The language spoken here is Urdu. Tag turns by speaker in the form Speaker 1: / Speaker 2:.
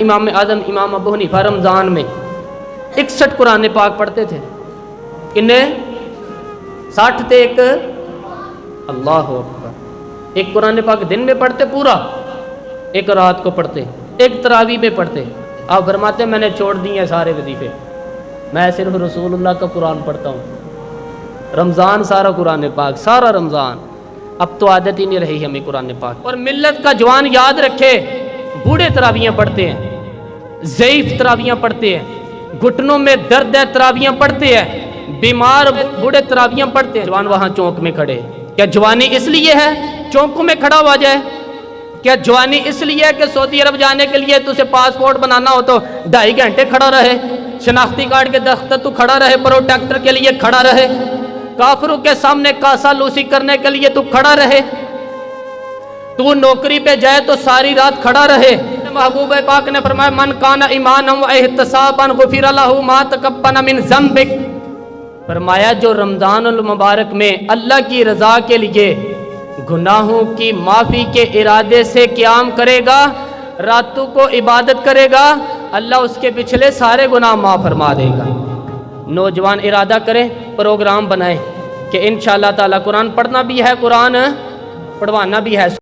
Speaker 1: امام اعظم امام ابو حنیفہ رمضان میں 61 قرآن پاک پڑھتے تھے. کنے 60 تھے ایک. اللہ اکبر. ایک قرآن پاک دن میں پڑھتے پورا, ایک رات کو پڑھتے, ایک تراویح میں پڑھتے. آپ فرماتے ہیں میں نے چھوڑ دی ہیں سارے وظیفے, میں صرف رسول اللہ کا قرآن پڑھتا ہوں. رمضان سارا قرآن پاک, سارا رمضان. اب تو عادت ہی نہیں رہی ہمیں قرآن پاک. اور ملت کا جوان یاد رکھے, بوڑھے تراویحیں پڑھتے ہیں, ضعیف تراویحیں پڑھتے ہیں, گھٹنوں میں درد ہے تراویحیں پڑھتے ہیں, بیمار بوڑھے تراویحیں پڑھتے ہیں. جوان وہاں چونک میں کھڑے, کیا جوانی اس لیے ہے چونکوں میں کھڑا ہوا جائے؟ کیا جوانی اس لیے ہے کہ سعودی عرب جانے کے لیے تجھے پاسپورٹ بنانا ہو تو 2.5 گھنٹے کھڑا رہے, شناختی کارڈ کے دفتر تو کھڑا رہے, پروٹیکٹر کے لیے کھڑا رہے, کافروں کے سامنے کاسا لوسی کرنے کے لیے تو کھڑا رہے, تو نوکری پہ جائے تو ساری رات کھڑا رہے؟ محبوب پاک نے فرمایا من کان ایمانا و احتسابا غفر له ما تقبل من ذنبک. فرمایا جو رمضان المبارک میں اللہ کی رضا کے لیے گناہوں کی معافی کے ارادے سے قیام کرے گا, راتوں کو عبادت کرے گا, اللہ اس کے پچھلے سارے گناہ معاف فرما دے گا. نوجوان ارادہ کریں, پروگرام بنائیں کہ انشاءاللہ تعالی قرآن پڑھنا بھی ہے, قرآن پڑھوانا بھی ہے.